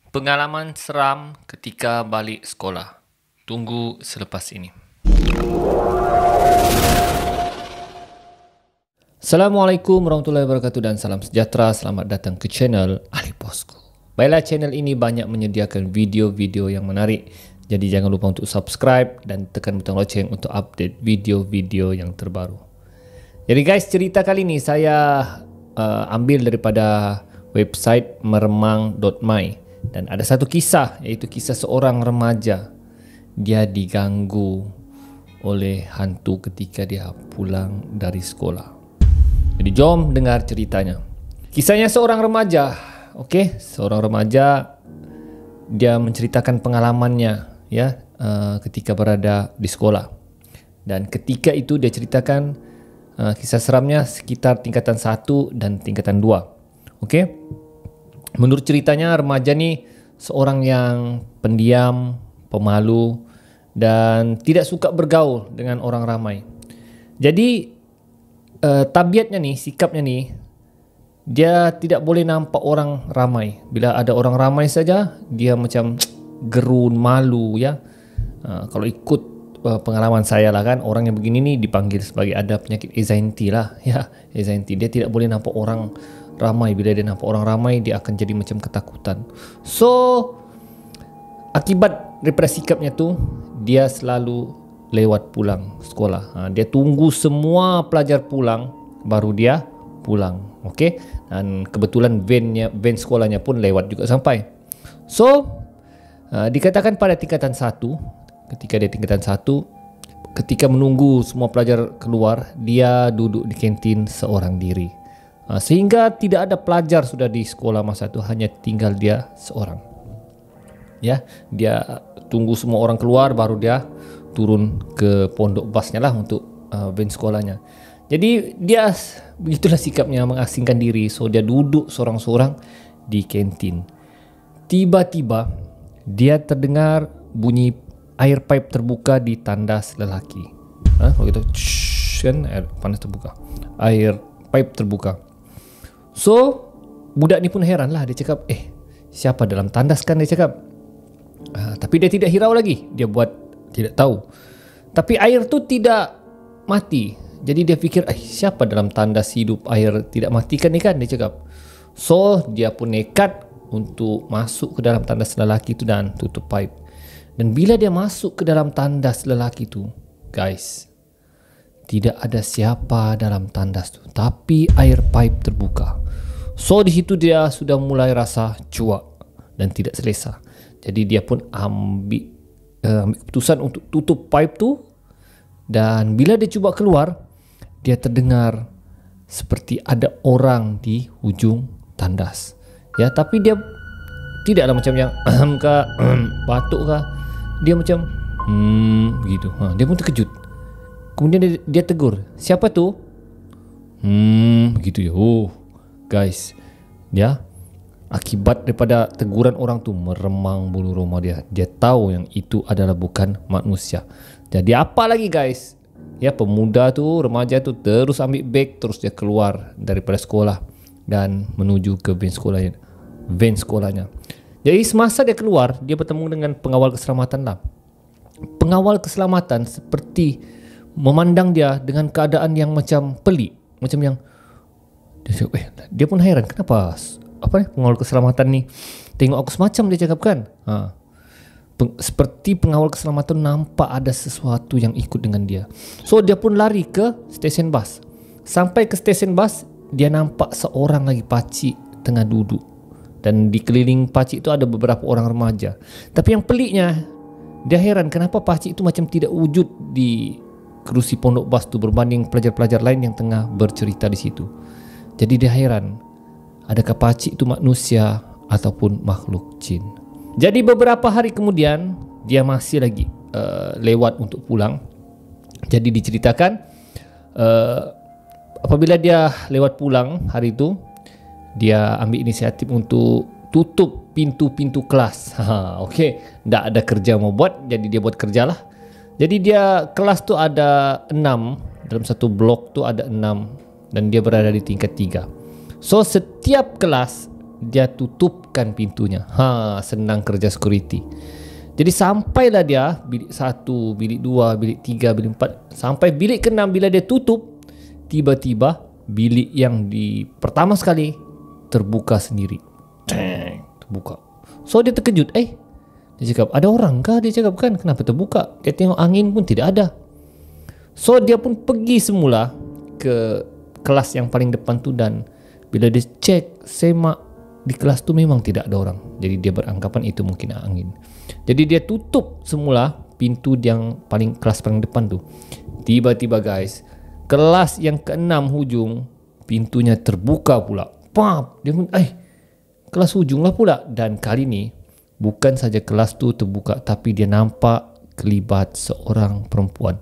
Pengalaman seram ketika balik sekolah. Tunggu selepas ini. Assalamualaikum warahmatullahi wabarakatuh dan salam sejahtera. Selamat datang ke channel Ali Bosku. Baiklah, channel ini banyak menyediakan video-video yang menarik. Jadi jangan lupa untuk subscribe dan tekan butang loceng untuk update video-video yang terbaru. Jadi guys, cerita kali ini saya ambil daripada website meremang.my. Dan ada satu kisah, iaitu kisah seorang remaja. Dia diganggu oleh hantu ketika dia pulang dari sekolah. Jadi jom dengar ceritanya. Kisahnya seorang remaja. Okey, seorang remaja, dia menceritakan pengalamannya ya ketika berada di sekolah. Dan ketika itu dia ceritakan kisah seramnya sekitar tingkatan 1 dan tingkatan 2. Okey. Menurut ceritanya, remaja ni seorang yang pendiam, pemalu dan tidak suka bergaul dengan orang ramai. Jadi tabiatnya ni, sikapnya ni, dia tidak boleh nampak orang ramai. Bila ada orang ramai saja, dia macam gerun, malu ya. Kalau ikut pengalaman saya lah kan, orang yang begini ni dipanggil sebagai ada penyakit anxiety lah ya, anxiety. Dia tidak boleh nampak orang ramai. Bila dia nampak orang ramai, dia akan jadi macam ketakutan. So akibat daripada sikapnya tu, dia selalu lewat pulang sekolah. Dia tunggu semua pelajar pulang baru dia pulang. Okey, dan kebetulan van sekolahnya pun lewat juga sampai. So dikatakan pada tingkatan 1, ketika dia tingkatan 1, ketika menunggu semua pelajar keluar, dia duduk di kantin seorang diri. Sehingga tidak ada pelajar sudah di sekolah masa itu, hanya tinggal dia seorang. Ya, dia tunggu semua orang keluar baru dia turun ke pondok basnya lah untuk van sekolahnya. Jadi dia begitulah sikapnya, mengasingkan diri. So dia duduk seorang-seorang di kantin. Tiba-tiba dia terdengar bunyi air pipe terbuka di tandas lelaki. Kalau gitu, kan air panas terbuka, air pipe terbuka. So budak ni pun heran lah. Dia cakap, siapa dalam tandas kan, dia cakap. Tapi dia tidak hirau lagi. Dia buat tidak tahu. Tapi air tu tidak mati. Jadi dia fikir, siapa dalam tandas hidup air tidak mati kan ni kan, dia cakap. So dia pun nekat untuk masuk ke dalam tandas lelaki tu dan tutup pipe. Dan bila dia masuk ke dalam tandas lelaki tu, guys, tidak ada siapa dalam tandas tu, tapi air pipe terbuka. So di situ dia sudah mulai rasa cuak dan tidak selesa. Jadi dia pun ambil keputusan untuk tutup pipe tu. Dan bila dia cuba keluar, dia terdengar seperti ada orang di ujung tandas. Ya, tapi dia tidaklah macam yang batuk kah. Dia macam gitu. Dia pun terkejut. Kemudian dia tegur, siapa tu? Gitu ya. Guys, ya, akibat daripada teguran orang tu, meremang bulu roma dia. Dia tahu yang itu adalah bukan manusia. Jadi apa lagi guys? Ya, pemuda tu, remaja tu terus ambil beg, terus dia keluar daripada sekolah dan menuju ke van sekolahnya. Jadi semasa dia keluar, dia bertemu dengan pengawal keselamatan lah. Pengawal keselamatan seperti memandang dia dengan keadaan yang macam pelik, macam yang dia pun heran, kenapa pengawal keselamatan ni tengok aku semacam, dia cakap kan. Seperti pengawal keselamatan nampak ada sesuatu yang ikut dengan dia. So dia pun lari ke stesen bas. Sampai ke stesen bas, dia nampak seorang lagi pakcik tengah duduk. Dan di keliling pakcik itu ada beberapa orang remaja. Tapi yang peliknya, dia heran kenapa pakcik itu macam tidak wujud di kerusi pondok bas tu berbanding pelajar-pelajar lain yang tengah bercerita di situ. Jadi dia heran, adakah pakcik itu manusia ataupun makhluk jin. Jadi beberapa hari kemudian, dia masih lagi lewat untuk pulang. Jadi diceritakan, apabila dia lewat pulang hari itu, dia ambil inisiatif untuk tutup pintu-pintu kelas. Okey, tak ada kerja mau buat, jadi dia buat kerjalah. Jadi dia, kelas tu ada 6, dalam satu blok tu ada 6, dan dia berada di tingkat 3. So setiap kelas dia tutupkan pintunya. Senang kerja security. Jadi sampailah dia bilik 1, bilik 2, bilik 3, bilik 4, sampai bilik ke-6. Bila dia tutup, tiba-tiba bilik yang di pertama sekali terbuka sendiri. Terbuka. So dia terkejut. Dia cakap, ada orang kah? Dia cakap, kan, kenapa terbuka? Dia tengok angin pun tidak ada. So dia pun pergi semula ke kelas yang paling depan tu, dan bila dia cek, semak di kelas tu memang tidak ada orang. Jadi dia beranggapan itu mungkin angin. Jadi dia tutup semula pintu yang kelas paling depan tu. Tiba-tiba guys, kelas yang ke-6 hujung, pintunya terbuka pula. Dia pun kelas hujung lah pula. Dan kali ni bukan saja kelas tu terbuka, tapi dia nampak kelibat seorang perempuan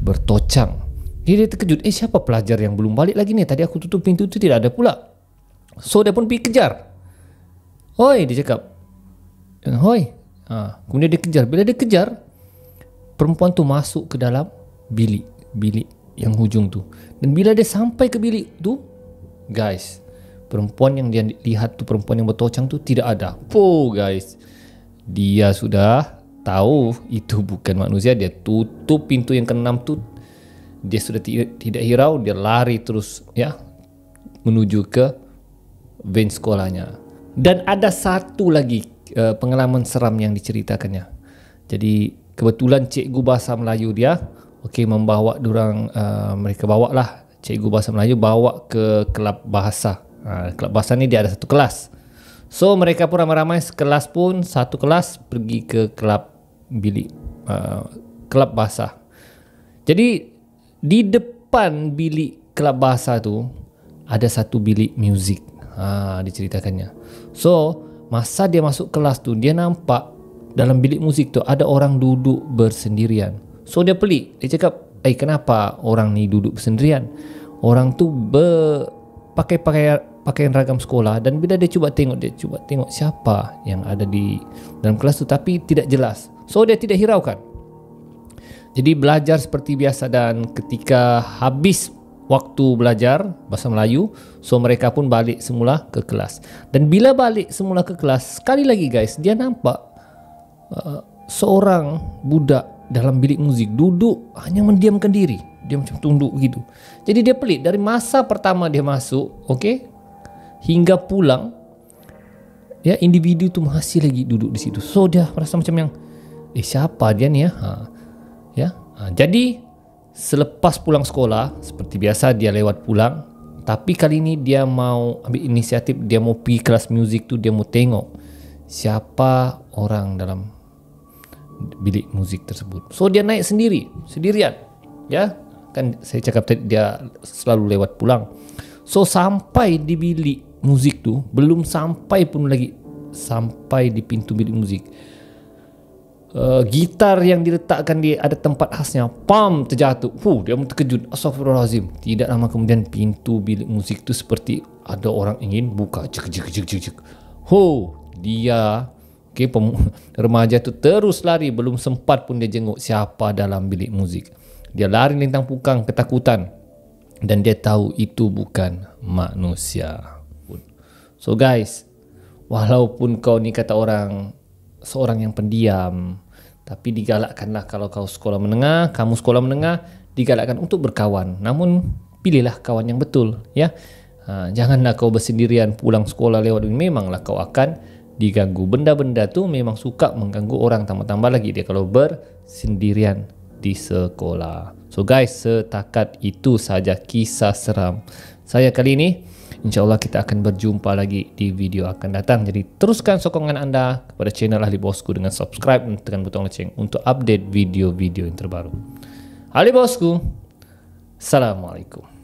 bertocang. Dia terkejut. Siapa pelajar yang belum balik lagi ni? Tadi aku tutup pintu tu tidak ada pula. So dia pun pergi kejar. Hoi, dia cakap. Hoi. Kemudian dia kejar. Bila dia kejar, perempuan tu masuk ke dalam bilik yang hujung tu. Dan bila dia sampai ke bilik tu, guys, perempuan yang dia lihat tu, perempuan yang bertocang tu tidak ada. Guys, dia sudah tahu itu bukan manusia. Dia tutup pintu yang ke-6 tu. Dia sudah tidak hirau. Dia lari terus menuju ke van sekolahnya. Dan ada satu lagi pengalaman seram yang diceritakannya. Jadi kebetulan cikgu bahasa Melayu dia membawa mereka bawa lah cikgu bahasa Melayu bawa ke kelab bahasa. Kelab bahasa ni dia ada satu kelas. So mereka pun ramai-ramai sekelas pun, satu kelas pergi ke kelab kelab bahasa. Jadi di depan bilik kelab bahasa tu ada satu bilik muzik. Diceritakannya. So masa dia masuk kelas tu, dia nampak dalam bilik muzik tu ada orang duduk bersendirian. So dia pelik. Dia cakap, kenapa orang ni duduk bersendirian? Orang tu pakai pakaian ragam sekolah. Dan bila dia cuba tengok siapa yang ada di dalam kelas tu, tapi tidak jelas. So dia tidak hiraukan. Jadi belajar seperti biasa, dan ketika habis waktu belajar bahasa Melayu, so mereka pun balik semula ke kelas. Dan bila balik semula ke kelas, sekali lagi guys, dia nampak seorang budak dalam bilik muzik duduk hanya mendiamkan diri. Dia macam tunduk gitu. Jadi dia pelik. Dari masa pertama dia masuk, hingga pulang, individu tu masih lagi duduk di situ. So dia merasa macam yang, siapa dia ni ya? Jadi selepas pulang sekolah, seperti biasa dia lewat pulang. Tapi kali ini dia mau ambil inisiatif. Dia mau pergi kelas muzik tu. Dia mau tengok siapa orang dalam bilik muzik tersebut. So dia naik sendirian. Kan saya cakap tadi dia selalu lewat pulang. So sampai di bilik muzik tu, belum sampai pun lagi sampai di pintu bilik muzik, gitar yang diletakkan di ada tempat khasnya terjatuh. Dia terkejut. Astagfirullahalazim. Tidak lama kemudian pintu bilik musik tu seperti ada orang ingin buka. Cek. Dia remaja tu terus lari. Belum sempat pun dia jenguk siapa dalam bilik musik. Dia lari lintang pukang ketakutan, dan dia tahu itu bukan manusia. So guys, walaupun kau ni kata orang seorang yang pendiam, tapi digalakkanlah kalau kamu sekolah menengah, digalakkan untuk berkawan. Namun pilihlah kawan yang betul, ya. Janganlah kau bersendirian pulang sekolah lewat ini. Memanglah kau akan diganggu. Benda-benda tu memang suka mengganggu orang, tambah-tambah lagi dia kalau bersendirian di sekolah. So guys, setakat itu saja kisah seram saya kali ini. InsyaAllah kita akan berjumpa lagi di video akan datang. Jadi teruskan sokongan anda kepada channel Ahli Bosku dengan subscribe dan tekan butang lonceng untuk update video-video yang terbaru. Ahli Bosku, Assalamualaikum.